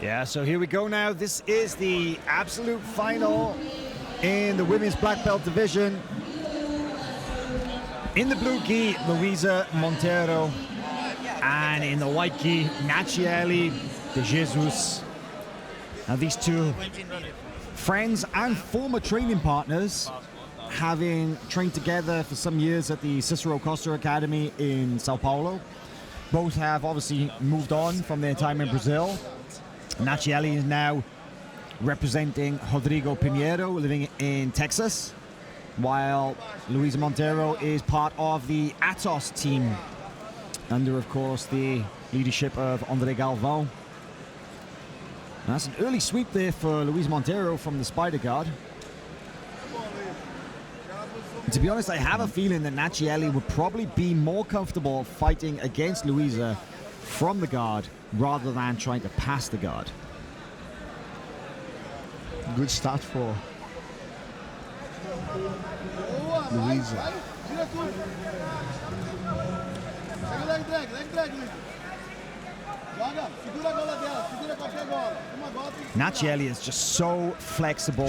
Yeah, so here we go now. This is the absolute final in the women's black belt division. In the blue gi, Luiza Monteiro, and in the white gi, Nathiely de Jesus. Now these two friends and former training partners, having trained together for some years at the Cicero Costa Academy in Sao Paulo. Both have obviously moved on from their time in Brazil. Nathiely is now representing Rodrigo Pinheiro, living in Texas, while Luiza Monteiro is part of the Atos team, under, of course, the leadership of André Galvão. And that's an early sweep there for Luiza Monteiro from the Spider Guard. And to be honest, I have a feeling that Nathiely would probably be more comfortable fighting against Luiza from the guard rather than trying to pass the guard. Good start for Luiza. Nathiely is just so flexible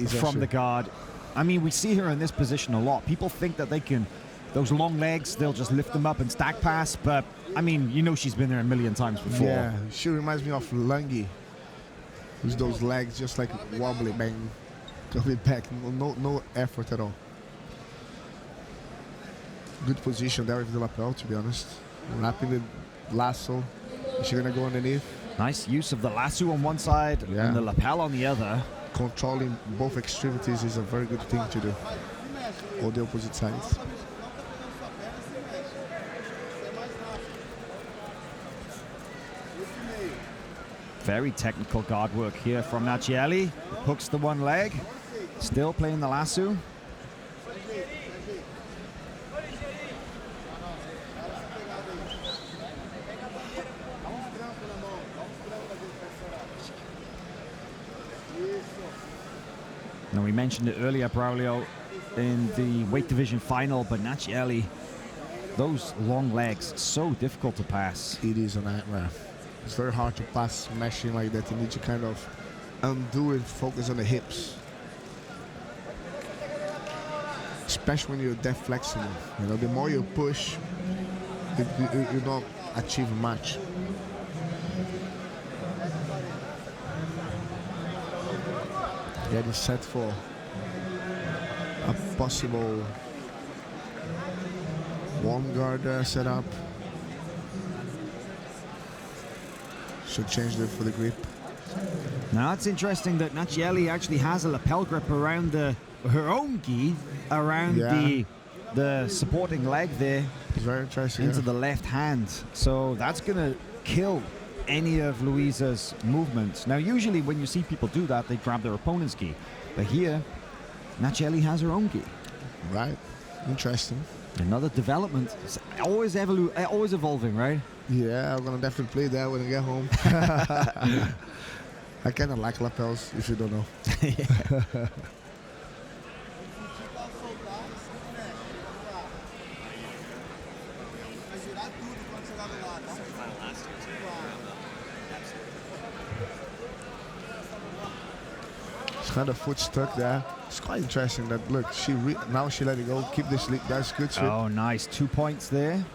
from the guard. I mean, we see her in this position a lot. People think that they can, those long legs, they'll just lift them up and stack pass, but I mean, you know she's been there a million times before. Yeah, she reminds me of Lungi, with those legs just like wobbly, bang, coming back, no effort at all. Good position there with the lapel, to be honest. Wrapping the lasso. Is she gonna go underneath? Nice use of the lasso on one side and the lapel on the other. Controlling both extremities is a very good thing to do, or the opposite sides. Very technical guard work here from Nathiely. Hooks the one leg, still playing the lasso. Now, we mentioned it earlier, Braulio, in the weight division final, but Nathiely, those long legs, so difficult to pass. It is a nightmare. It's very hard to pass mashing like that. You need to kind of undo and focus on the hips. Especially when you're that flexible. You know, the more you push, you don't achieve much. Getting set for a possible warm guard setup. Should change it for the grip. Now it's interesting that Nathiely actually has a lapel grip around her own gi, around the supporting leg there. It's very interesting. Into the left hand. So that's gonna kill any of Luiza's movements. Now usually when you see people do that, they grab their opponent's gi. But here, Nathiely has her own gi. Right. Interesting. Another development. It's always evolving, right? Yeah, I'm gonna definitely play that when I get home. I kind of like lapels, if you don't know. She's kind of foot stuck there. It's quite interesting that, look, now she let it go, keep this lead. That's good sweep. Oh, nice. 2 points there.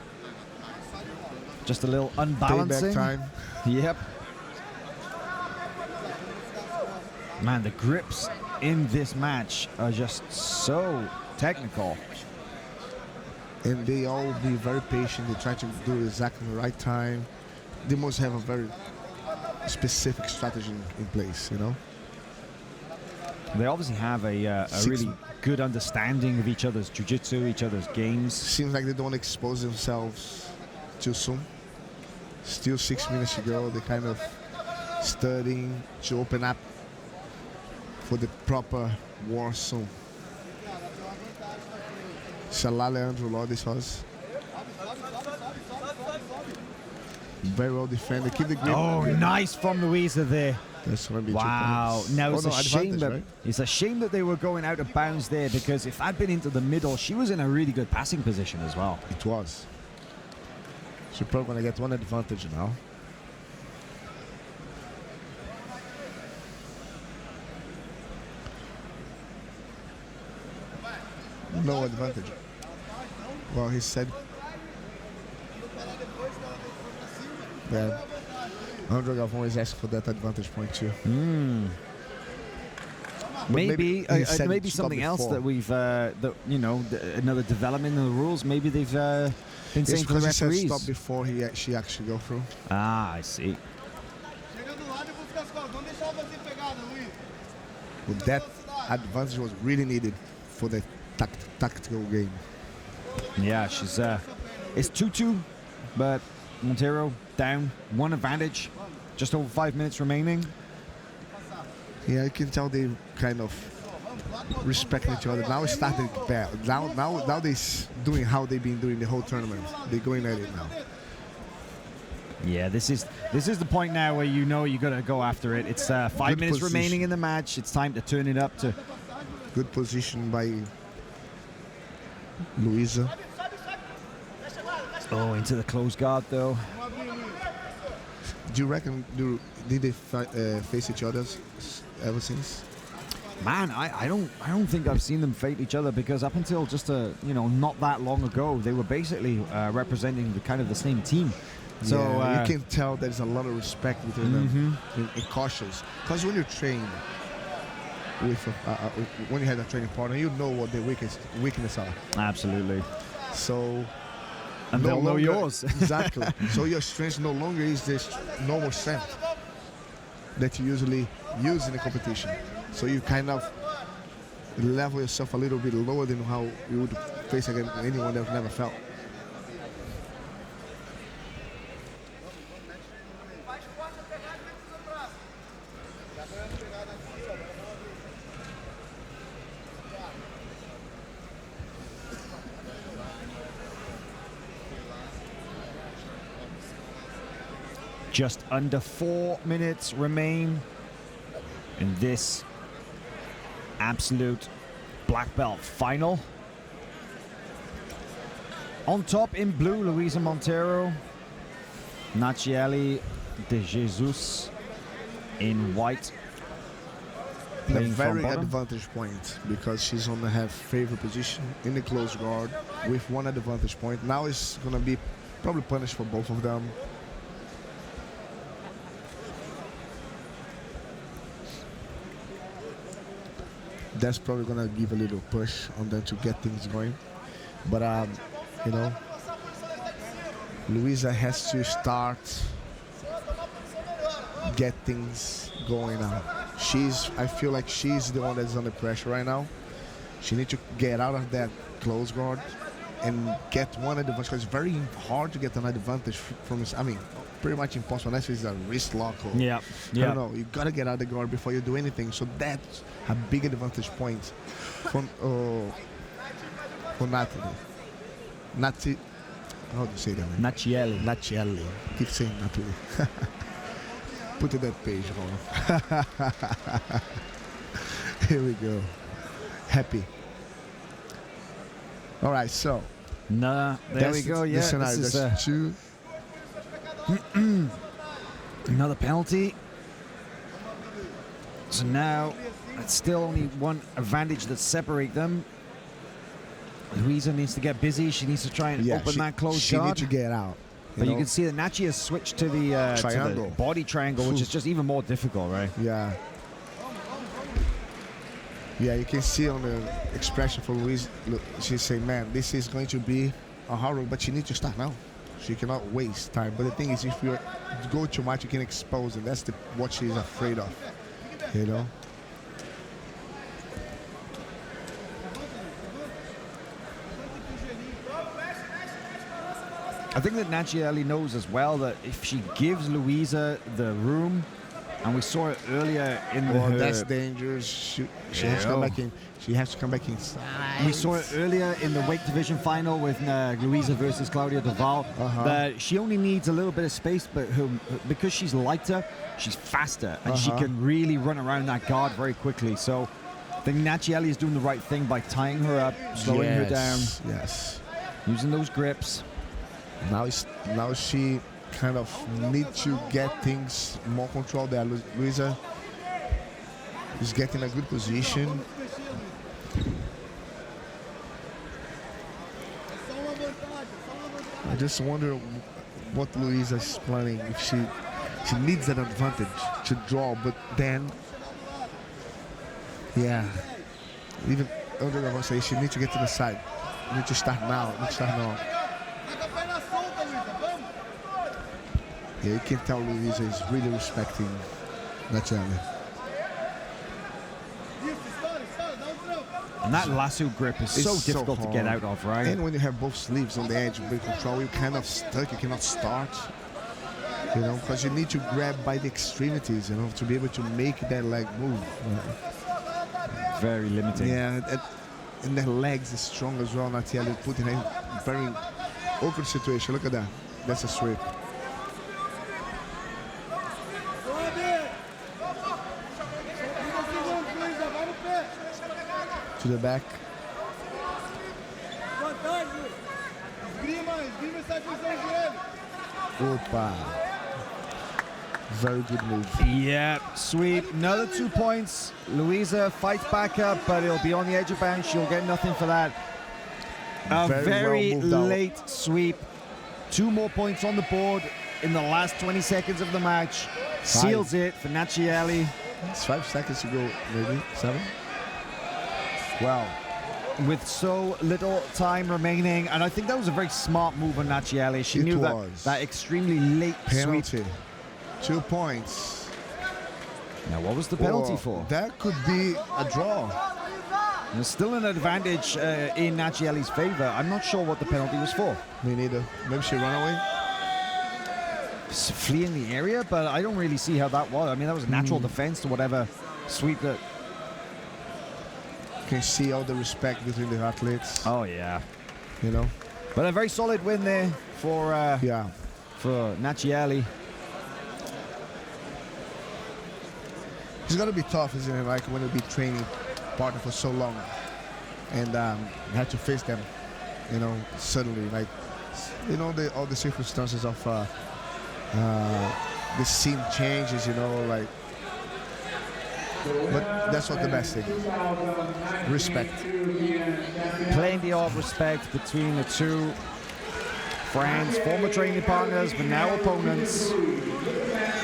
Just a little unbalancing. Payback time. Yep. Man, the grips in this match are just so technical. And they all be very patient. They try to do it exactly the right time. They must have a very specific strategy in place, you know? They obviously have a really good understanding of each other's jiu-jitsu, each other's games. Seems like they don't expose themselves too soon. Still 6 minutes to go. They're kind of studying to open up for the proper war soon. Salah Leandro Lourdes was very well defended. Keep the grip. Oh, nice from Luiza there. That's gonna be wow. Now it's right? It's a shame that they were going out of bounds there, because if I'd been into the middle, she was in a really good passing position as well. It was. She's probably gonna get one advantage now. No advantage. Well, he said. Yeah. Andre Galvão is asking for that advantage point too. Maybe maybe something else before. that we've another development in the rules. Maybe they've been saying for the He said referees. stop before she actually go through. Ah, I see. But that advantage was really needed for the tactical game. Yeah, she's it's 2-2, but Monteiro down, one advantage, just over 5 minutes remaining. Yeah, you can tell they kind of respecting each other. Now it started bad. Now they're doing how they've been doing the whole tournament. They're going at it now. Yeah, this is the point now where you know you got to go after it. It's 5 minutes position. remaining in the match. It's time to turn it up to. Good position by Luiza. Oh, into the close guard though. Do you reckon did they face each other ever since? Man, I don't think I've seen them fight each other, because up until just not that long ago, they were basically representing the same team. So yeah, you can tell there's a lot of respect between them, in cautious. Because when you train with when you have a training partner, you know what their weakness are. Absolutely. So. And they'll know yours. Exactly. So your strength no longer is this normal strength that you usually use in a competition. So you kind of level yourself a little bit lower than how you would face against anyone that never felt. Just under 4 minutes remain in this absolute black belt final. On top in blue, Luiza Monteiro. Nathiely de Jesus in white. A Playing from very bottom. advantage point, because she's on the have favorite position in the close guard with one advantage point. Now it's going to be probably punished for both of them. That's probably going to give a little push on them to get things going. But, Luiza has to start get things going now. I feel like she's the one that's under pressure right now. She needs to get out of that close guard and get one advantage, because it's very hard to get an advantage from this. I mean, pretty much impossible unless it's a wrist lock. Or, Yeah. I don't know. You gotta get out of the guard before you do anything. So that's a big advantage point for Nathiely. How do you say that name? Nathiely. Nathiely. Keep saying Nathiely. Put it that page, Ron. Here we go. Happy. All right, so. Nah, there we go. Yeah, The scenario. this There's is two. another penalty. So now it's still only one advantage that separate them. Luiza needs to get busy. She needs to try and open that close She guard. needs to get out. But you can see that Nachi has switched to the body triangle, which is just even more difficult, right? Yeah. Yeah, you can see on the expression for Luiza, she's saying, man, this is going to be a horror, but she needs to start now. She cannot waste time. But the thing is, if you go too much, you can expose it. That's what she's afraid of, you know? I think that Nathiely knows as well that if she gives Luiza the room, and we saw it earlier in the... that's dangerous. She has to come back in. She has to come back inside. We saw it earlier in the weight division final with Luiza versus Claudia Duval. That she only needs a little bit of space, but because she's lighter, she's faster, and she can really run around that guard very quickly. So I think Nathiely is doing the right thing by tying her up, slowing her down. Yes. Using those grips. Now she kind of need to get things more control there. Luiza is getting a good position. just wonder what Luiza is planning. If she needs an advantage to draw, but then, yeah, even Andre Gavon says she needs to get to the side. Need to start now. Yeah, you can tell Luiza is really respecting Nathiely. And that lasso grip is so difficult to get out of, right? And when you have both sleeves on the edge of break control, you're kind of stuck. You cannot start, you know, because you need to grab by the extremities, you know, to be able to make that leg move. Very limiting. Yeah, and the legs is strong as well. Nathiely put in a very awkward situation. Look at that. That's a sweep. To the back. Opa. Very good move. Yeah, sweep. Another 2 points. Luiza fights back up, but it'll be on the edge of bounds. She'll get nothing for that. A very well late sweep. 2 more points on the board in the last 20 seconds of the match. Seals it for Nathiely. It's 5 seconds to go, maybe 7. Well, with so little time remaining, and I think that was a very smart move on Nathiely. She knew that extremely late penalty. sweep. 2 points. Now, what was the penalty for? That could be a draw. There's still an advantage in Nathiely's favor. I'm not sure what the penalty was for. Me neither. Maybe she ran away. Flee in the area, but I don't really see how that was. I mean, that was a natural defense to whatever sweep that. You can see all the respect between the athletes. Oh yeah, you know. But a very solid win there for for Nathiely. It's gonna be tough, isn't it? Like when you be training partner for so long, and you had to face them, you know, suddenly, like, you know, all the circumstances of the scene changes, you know, like. But that's what the best thing. Respect. Plenty of respect between the two friends, former training partners, but now opponents.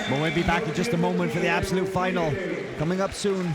But we'll be back in just a moment for the absolute final. Coming up soon.